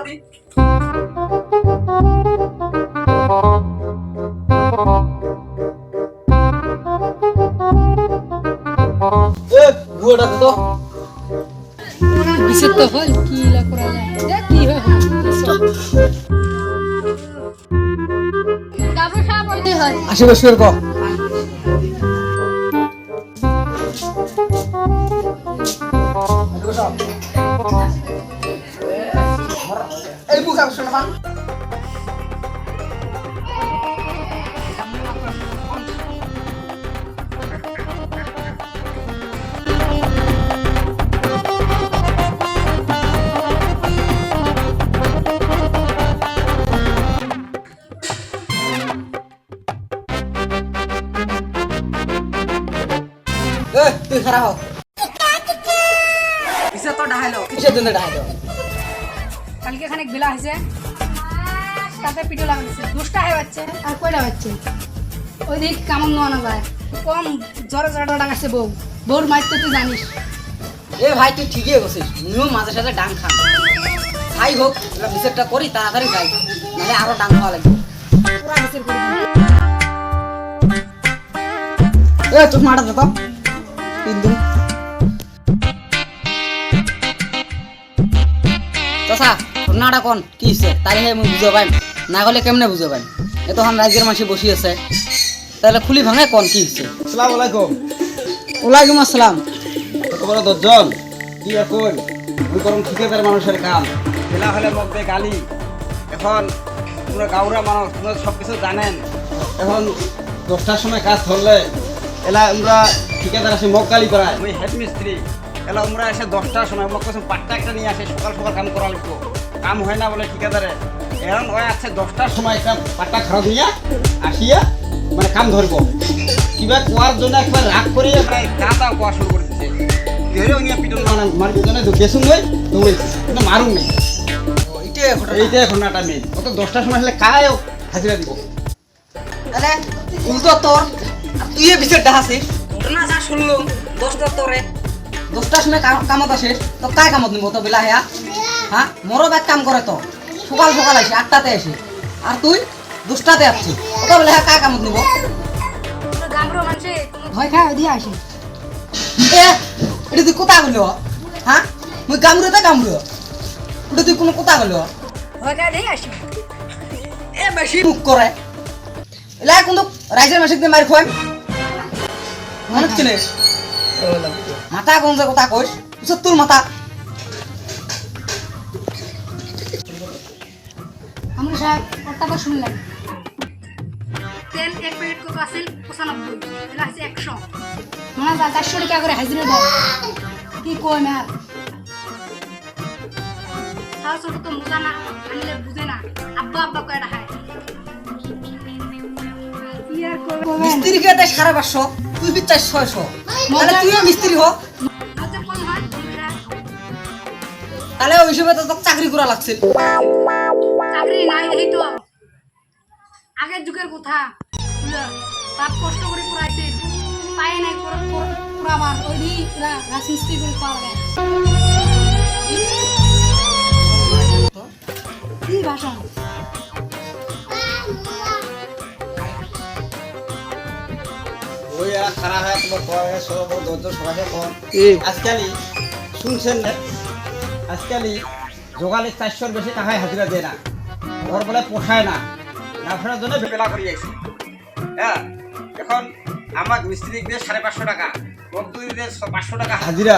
দি বুড়োটা তো বিশেষ তো হল কি লা করা যায় দেখ কি হয় গাবো সব বলতে হয় আশেপাশে করে কো এই বুক আসছে না মান তুই খারাপ হ কিসে তো ঢাইলো কিসের জন্য ডাইলো কালকে এখানে বেলা হয়েছে তাতে পিঠে লাগাইছে 10টা হয়ে যাচ্ছে আর কয়টা হচ্ছে ওই দিক কেমন নোয়ানো যায় কম জ্বরে জ্বরে ডাঙাচ্ছে বউর মারতে তুই জানিস এ ভাই তুই ঠিকই বসিস তুইও মাঝে সাথে ডাং খান যাই হোক এবার বিচারটা করি তাড়াতাড়ি যাই নাহলে আরো ডাং খাওয়া লাগবে পুরা বিচার করে এ তুই মারা দে তো তিন দিন চাচা নাটা কোন কি হচ্ছে তাই হে মুই বুঝে পাইম না গলে কেমনে বুঝে পাইম এ তো হাম রাজ্যের মাসে বসি আছে তাহলে খুলি ভাঙে কোন কি হচ্ছে আসসালামু আলাইকুম ওয়ালাইকুম আসসালাম কত বড় দশজন কি এখন ওই করম ঠিকাদার মানুষের কাম খেলা হলে মধ্যে গালি এখন তোমরা গাউরা মানুষ তোমরা সব কিছু জানেন এখন 10টার সময় কাজ ধরলে এলা আমরা ঠিকাদার আসে মগ গালি করায় ওই হেড মিস্ত্রি এলা আমরা এসে 10টার সময় মগ কিছু পাট্টা একটা নিয়ে আসে সকাল সকাল কাম করা লাগতো কাম হয় না বলে ঠিকাদারে এখন ওই আছে 10টার সময় একটা পাট্টা খারাপ নিয়ে আসিয়া মানে কাম ধরবো কিবা কোয়ার জন্য একবার রাগ করিয়ে প্রায় কাঁদা কোয়া শুরু করে দিচ্ছে ধরে নিয়ে পিটন মারবে জন্য গেছুন নই দৌড়েছি কিন্তু মারুন নেই এইটাই ঘটনাটা মেন অত 10টার সময় আসলে কায় হাজিরা দিব তাহলে উল্টো তোর আর তুই এ বিচারটা হাসিস ঘটনা যা শুনলুম 10টা তোরে 10টার সময় কামত আসিস তো কায় কামত নিব তো বেলা হেয়া হ্যাঁ মোরও ব্যাগ কাম করে তো সকাল সকাল আসি 8টাতে আসি আর তুই 10টাতে আসছিস ওটা বেলা হ্যাঁ কায় কামত নিব গামরো মানুষে ভয় খায় দিয়ে আসে এ এটা তুই কোথা গেল হ্যাঁ মুই কামড়ুতে কামড়ু ওটা তুই কোনো কোথা গেল ভয় খায় দিয়ে আসে এ বেশি মুখ করে এলা কিন্তু রাইজের মাসিক দিয়ে মারি খোয়াম মনে হচ্ছে না মাথা কোন যে কথা কইস তোর মাথা আমরা সাহেব একটা কথা শুনলাম তেল এক প্যাকেট কত আছে 95 এটা আছে 100 মানে 400 টাকা করে হাজিরা দেয় কি কই না সারা ছোট তো মজা না আনলে বুঝে না আব্বা আব্বা কয় এটা খায় ইয়ার কই মিস্ত্রি কে দেয় 550 তুই বিচ্ছাস 600 তাহলে তুইও মিস্ত্রি হ আচ্ছা কোন হয় তাহলে ওই সময় তো তোকে চাকরি করা লাগছে চাকরি নাই এই তো আগের যুগের কথা তাপ কষ্ট করে পুরাইছে পায় নাই পুরাবার ওই দি রাজমিস্ত্রি করে পাওয়া যায় কি ভাষা ওই আর খারাপ হয় তোমার পরে সব দরজা সবাই কম আজকালি শুনছেন না আজকালি জোগালে 400 বেশি টাকায় হাজিরা দেয় না ঘর বলে পোষায় না না ফেরার জন্য বেলা করি আইছি হ্যাঁ এখন আমার মিস্ত্রি দিয়ে 550 টাকা মজদুরি দিয়ে 500 টাকা হাজিরা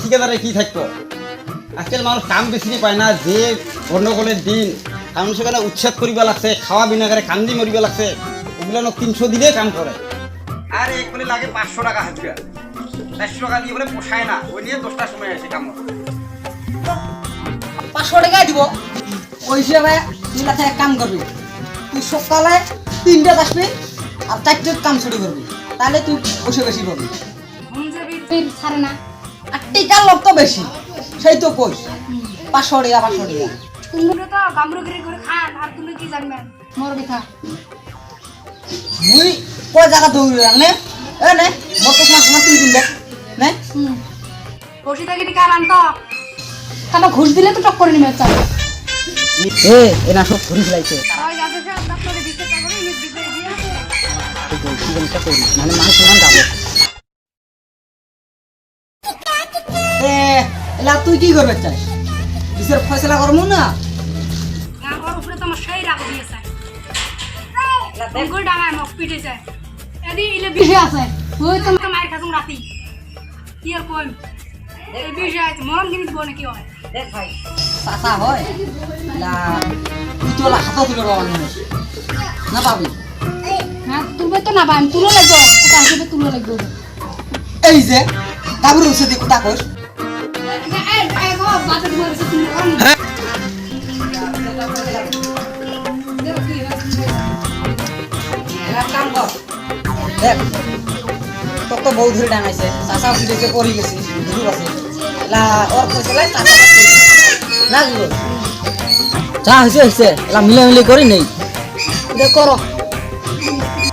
ঠিকাদারে কি থাকতো আজকাল মানুষ কাম বেশি পায় না যে গণ্ডগোলের দিন কাম সেখানে উচ্ছেদ করিবা লাগছে খাওয়া বিনা করে কান্দি মরিবা লাগছে ওগুলো 300 দিলে কাম করে আর এক বলে লাগে 500 টাকা হাজিরা 400 টাকা দিয়ে বলে পোষায় না ওই নিয়ে 10টার সময় আসে কাম 500 টাকা দিব ওই হিসাবে তুই লাথে এক কাম করবি তুই সকালে 3টায় আসবি আর 4টায় কাম শুরু করবি তাহলে তুই বসে বেশি পাবি ঘুম যাবি তুই ছাড়ে না আর টিকার লোক তো বেশি সেই তো কইস 500 টাকা 500 টাকা তুমি তো গামরুগিরি করে খান আর তুমি কি জানবেন মোর কথা মুই কয় জায়গা দৌড়ে রাখনে এ নে মত সময় তুই দিন দেখ নে বসে থাকি কার আনতো কেন ঘুষ দিলে তো টক্কর নিবে চাল এনা সব ধরে ফেলাইছে ওই যাতে সে আপনাকে দিতে পারবে ইমেজ দিতে দিয়ে মানে মান সম্মান যাবো এলা তুই কি করবে চাস বিচার ফয়সলা করবো না না ওর উপরে তো আমার সেই রাগ দিয়েছে দেখো ডাঙায় মুখ পিটে যায় এদি ইলে বিষয় আছে ওই তো মার খাতুম রাতি কি আর কই এই বিষয় আছে মরণ জিনিস বনে কি হয় দেখ ভাই চাচা হয় লা তুই তো লা হাত তুলে বাবা মানুষ না পাবি হ্যাঁ তুলবে তো না ভাই আমি তুলো লাগবো কোথা হিসেবে তুলো লাগবো এই যে গাবুর উঠছে দি কোথা কইস কাম কর দেখ তোর তো বউ ধরে ডাঙাইছে চাচা পিঠেছে পড়ি গেছিস বুঝু আছে লা ওর ফয়সলায় চাচা না দিব যা হয়েছে এলা মিলামিলি করি নেই করো